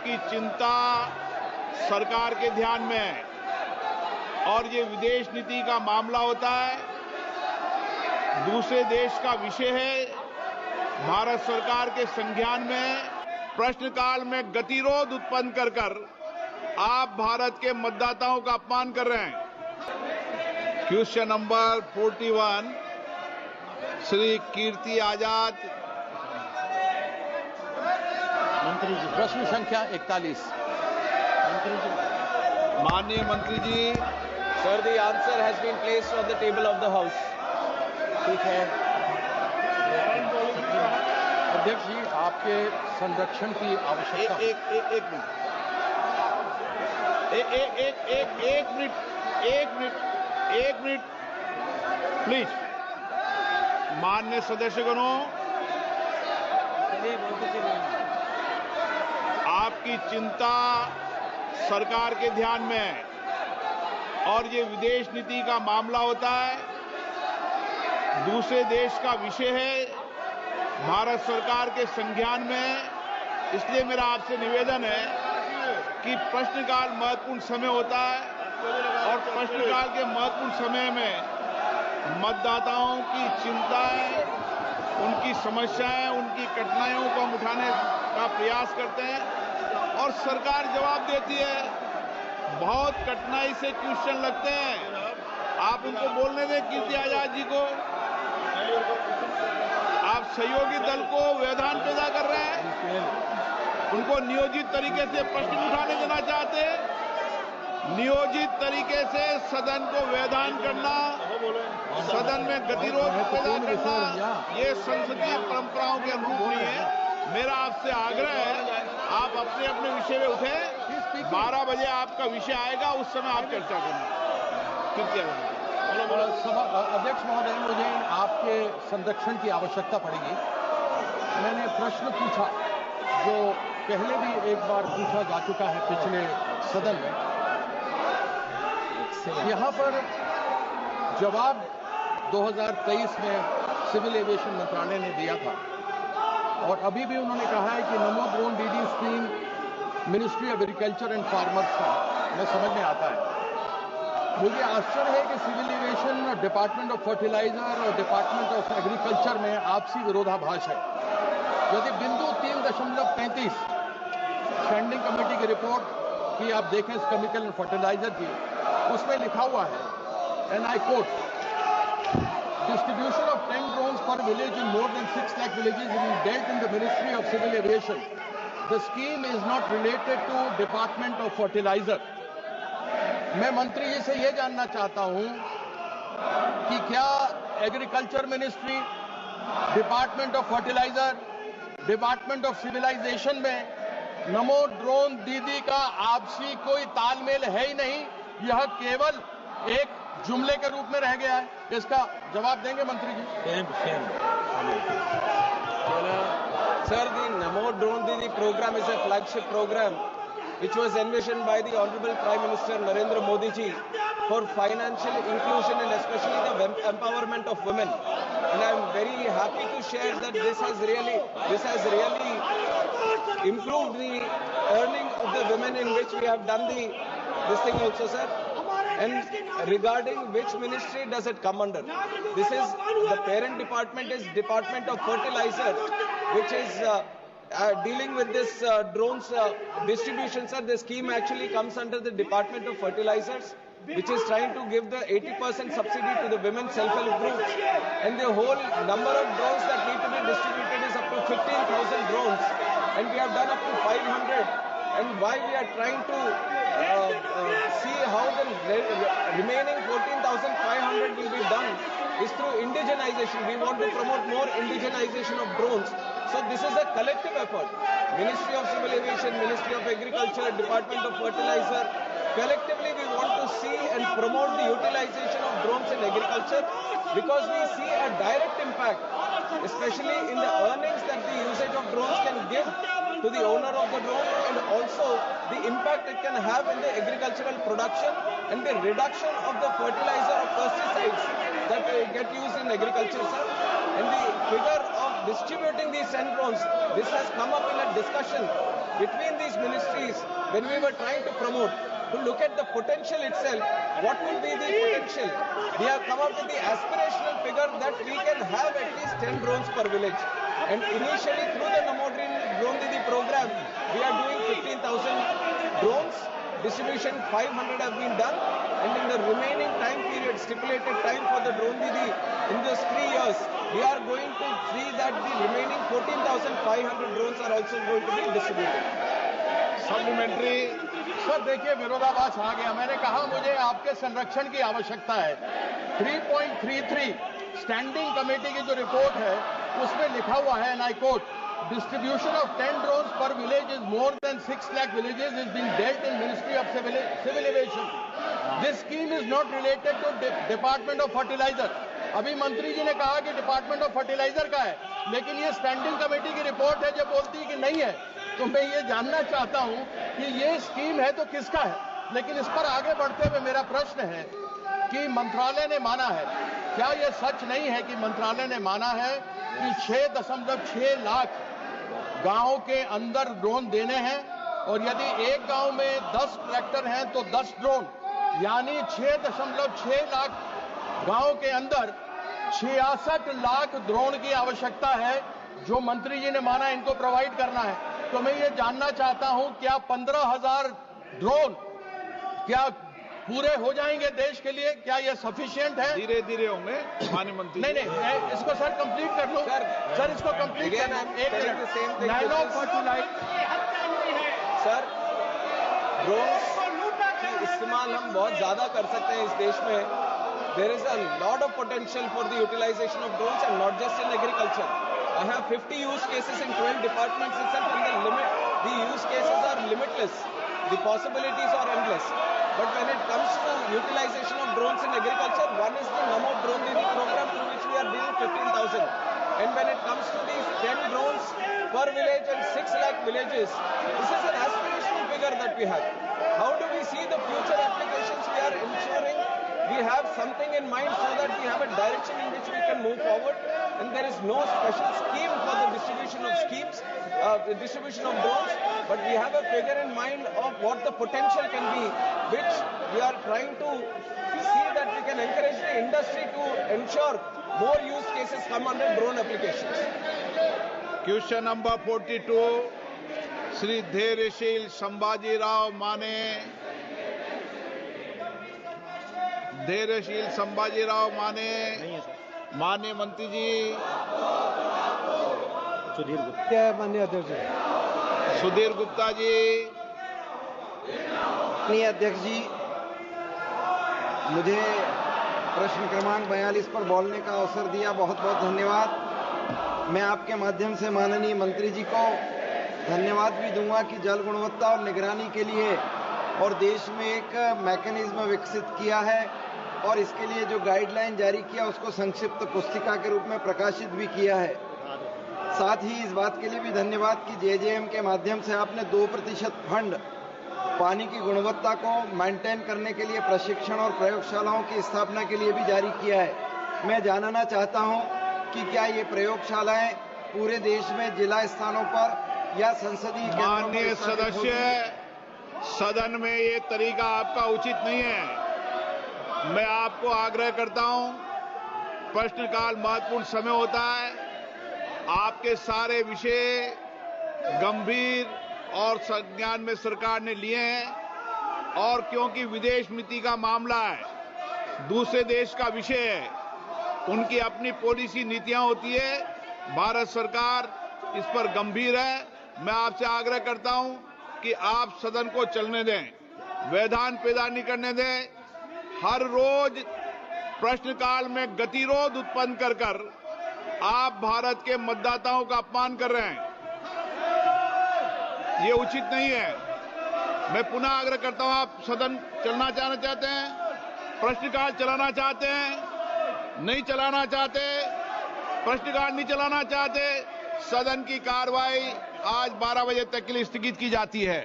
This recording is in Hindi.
आपकी चिंता सरकार के ध्यान में है और ये विदेश नीति का मामला होता है, दूसरे देश का विषय है, भारत सरकार के संज्ञान में प्रश्नकाल में गतिरोध उत्पन्न कर आप भारत के मतदाताओं का अपमान कर रहे हैं। Question number 41 Shri Kirti Azad. मंत्री जी, प्रश्न संख्या 41। मंत्री जी। माननीय मंत्री जी। Sir, the answer has been placed on the table of the house. ठीक है अध्यक्ष जी, आपके संरक्षण की आवश्यकता। एक मिनट प्लीज। माननीय सदस्यगणों, आपकी चिंता सरकार के ध्यान में है और ये विदेश नीति का मामला होता है, दूसरे देश का विषय है, भारत सरकार के संज्ञान में। इसलिए मेरा आपसे निवेदन है कि प्रश्नकाल महत्वपूर्ण समय होता है और प्रश्नकाल के महत्वपूर्ण समय में मतदाताओं की चिंताएं, उनकी समस्याएं, उनकी कठिनाइयों को हम उठाने का प्रयास करते हैं और सरकार जवाब देती है। बहुत कठिनाई से क्वेश्चन लगते हैं, आप उनको बोलने दें कीर्ति आजाद जी को। आप सहयोगी दल को व्यवधान पैदा कर रहे हैं, उनको नियोजित तरीके से प्रश्न उठाने देना चाहते हैं। नियोजित तरीके से सदन को व्यवधान करना, सदन में गतिरोध पैदा करना, ये संसदीय परंपराओं के अनुरूप नहीं है। मेरा आपसे आग्रह है, आप अपने अपने विषय में उठे। 12 बजे आपका विषय आएगा, उस समय आप चर्चा करना। कीर्ति अध्यक्ष महोदय, मुझे आपके संरक्षण की आवश्यकता पड़ेगी। मैंने प्रश्न पूछा जो पहले भी एक बार पूछा जा चुका है पिछले सदन में। यहां पर जवाब 2023 में सिविल एविएशन मंत्रालय ने दिया था और अभी भी उन्होंने कहा है कि नमो drone DD scheme ministry of agriculture and farmers का मैं समझ में आता है। मुझे आश्चर्य है कि civil aviation, department of fertiliser और डिपार्टमेंट ऑफ एग्रीकल्चर में आपसी विरोधाभास है। यदि बिंदु 3.35 स्टैंडिंग कमेटी की रिपोर्ट की आप देखें केमिकल एंड फर्टिलाइजर की, उसमें लिखा हुआ है, and I quote, distribution of 10 drones per village in more than 6 lakh villages is dealt in the Ministry of Civil Aviation. The scheme is not related to Department of Fertilizer. मैं मंत्री जी से यह जानना चाहता हूं कि क्या agriculture ministry, department of fertiliser, department of civilisation में नमो ड्रोन दीदी का आपसी कोई तालमेल है ही नहीं, यह केवल एक जुमले के रूप में रह गया है? इसका जवाब देंगे मंत्री जी? Sir, the Namo Drone Didi program is a flagship program which was envisioned by the Honorable Prime Minister Narendra Modi ji for financial inclusion and especially the empowerment of women. And I am very happy to share that this has really improved the earning of the women, in which we have done this thing also, sir. And regarding which ministry does it come under? This is the parent department is Department of Fertilizer, which is dealing with this drones distribution, sir. The scheme actually comes under the Department of Fertilizers, which is trying to give the 80% subsidy to the women self-help groups. And the whole number of drones that need to be distributed is up to 15,000 drones. And we have done up to 500. And why we are trying to see how the remaining 14,500 will be done is through indigenization. We want to promote more indigenization of drones. So this is a collective effort. Ministry of Civil Aviation, Ministry of Agriculture, Department of Fertilizer. Collectively we want to see and promote the utilization of drones in agriculture, because we see a direct impact, especially in the earnings that the usage of drones can give to the owner of the drone, and also the impact it can have in the agricultural production and the reduction of the fertilizer or pesticides that get used in agriculture, sir. And the figure of distributing these 10 drones, this has come up in a discussion between these ministries, when we were trying to promote, to look at the potential itself, what will be the potential? We have come up with the aspirational figure that we can have at least 10 drones per village. And initially through the Namo Drone Didi program, we are doing 15,000 drones. Distribution 500 have been done, and in the remaining time period, stipulated time for the Drone Didi in those 3 years, we are going to see that the remaining 14,500 drones are also going to be distributed. Supplementary sir देखिए, विरोधाभास आ गया। मैंने कहा मुझे आपके संरक्षण की आवश्यकता है। 3.33 स्टैंडिंग कमेटी की जो रिपोर्ट है उसमें लिखा हुआ है, and I quote, distribution of 10 drones per village is more than 6 lakh villages is being dealt in Ministry of Civil Aviation. This scheme is not related to Department of Fertilizer. अभी मंत्री जी ने कहा कि डिपार्टमेंट ऑफ फर्टिलाइजर का है, लेकिन ये स्टैंडिंग कमेटी की रिपोर्ट है जो बोलती है कि नहीं है। तो मैं ये जानना चाहता हूं कि ये स्कीम है तो किसका है। लेकिन इस पर आगे बढ़ते हुए मेरा प्रश्न है कि मंत्रालय ने माना है, क्या यह सच नहीं है कि मंत्रालय ने माना है कि 6.6 लाख गांव के अंदर ड्रोन देने हैं, और यदि एक गांव में 10 ट्रैक्टर हैं तो 10 ड्रोन, यानी 6.6 लाख गांव के अंदर 66 लाख ड्रोन की आवश्यकता है, जो मंत्री जी ने माना इनको प्रोवाइड करना है। तो मैं ये जानना चाहता हूं, क्या 15,000 ड्रोन क्या पूरे हो जाएंगे देश के लिए? क्या ये सफिशिएंट है? धीरे धीरे होंगे माननीय मंत्री। नहीं, मैं इसको सर कंप्लीट कर लूं। सर इसको कंप्लीट करना। एक minute. Nano fertiliser sir, drones की इस्तेमाल हम बहुत ज्यादा कर सकते हैं इस देश में। There is a lot of potential for the utilization of drones, and not just in agriculture. I have 50 use cases in 12 departments itself, and the use cases are limitless. The possibilities are endless. But when it comes to utilization of drones in agriculture, one is the Namo Drone Didi program, through which we are doing 15,000. And when it comes to these 10 drones per village and 6 lakh villages, this is an aspirational figure that we have. How do we see the future applications? We are ensuring we have something in mind so that we have a direction in which we can move forward, and there is no special scheme for the distribution of drones, but we have a figure in mind of what the potential can be, which we are trying to see that we can encourage the industry to ensure more use cases come under drone applications. Question number 42 Shri Dhairyasheel Sambhajirao Mane. Dhairyasheel Sambhajirao माने। माननीय मंत्री जी। सुधीर गुप्ता। माननीय अध्यक्ष जी। सुधीर गुप्ता जी। माननीय अध्यक्ष जी, मुझे प्रश्न क्रमांक 42 पर बोलने का अवसर दिया, बहुत बहुत धन्यवाद। मैं आपके माध्यम से माननीय मंत्री जी को धन्यवाद भी दूंगा कि जल गुणवत्ता और निगरानी के लिए और देश में एक मैकेनिज्म विकसित किया है, और इसके लिए जो गाइडलाइन जारी किया उसको संक्षिप्त पुस्तिका के रूप में प्रकाशित भी किया है। साथ ही इस बात के लिए भी धन्यवाद कि जेजेएम के माध्यम से आपने 2% फंड पानी की गुणवत्ता को मेंटेन करने के लिए प्रशिक्षण और प्रयोगशालाओं की स्थापना के लिए भी जारी किया है। मैं जानना चाहता हूं कि क्या ये प्रयोगशालाएं पूरे देश में जिला स्थानों पर या संसदीय माननीय सदस्य, सदन में ये तरीका आपका उचित नहीं है। मैं आपको आग्रह करता हूं, प्रश्नकाल महत्वपूर्ण समय होता है, आपके सारे विषय गंभीर और संज्ञान में सरकार ने लिए हैं, और क्योंकि विदेश नीति का मामला है, दूसरे देश का विषय है, उनकी अपनी पॉलिसी नीतियां होती है, भारत सरकार इस पर गंभीर है। मैं आपसे आग्रह करता हूं कि आप सदन को चलने दें, व्यवधान पैदा नहीं करने दें। हर रोज प्रश्नकाल में गतिरोध उत्पन्न कर आप भारत के मतदाताओं का अपमान कर रहे हैं, ये उचित नहीं है। मैं पुनः आग्रह करता हूं, आप सदन चलना चाहते हैं, प्रश्नकाल चलाना चाहते हैं, नहीं चलाना चाहते, प्रश्नकाल नहीं चलाना चाहते, सदन की कार्रवाई आज 12 बजे तक के लिए स्थगित की जाती है।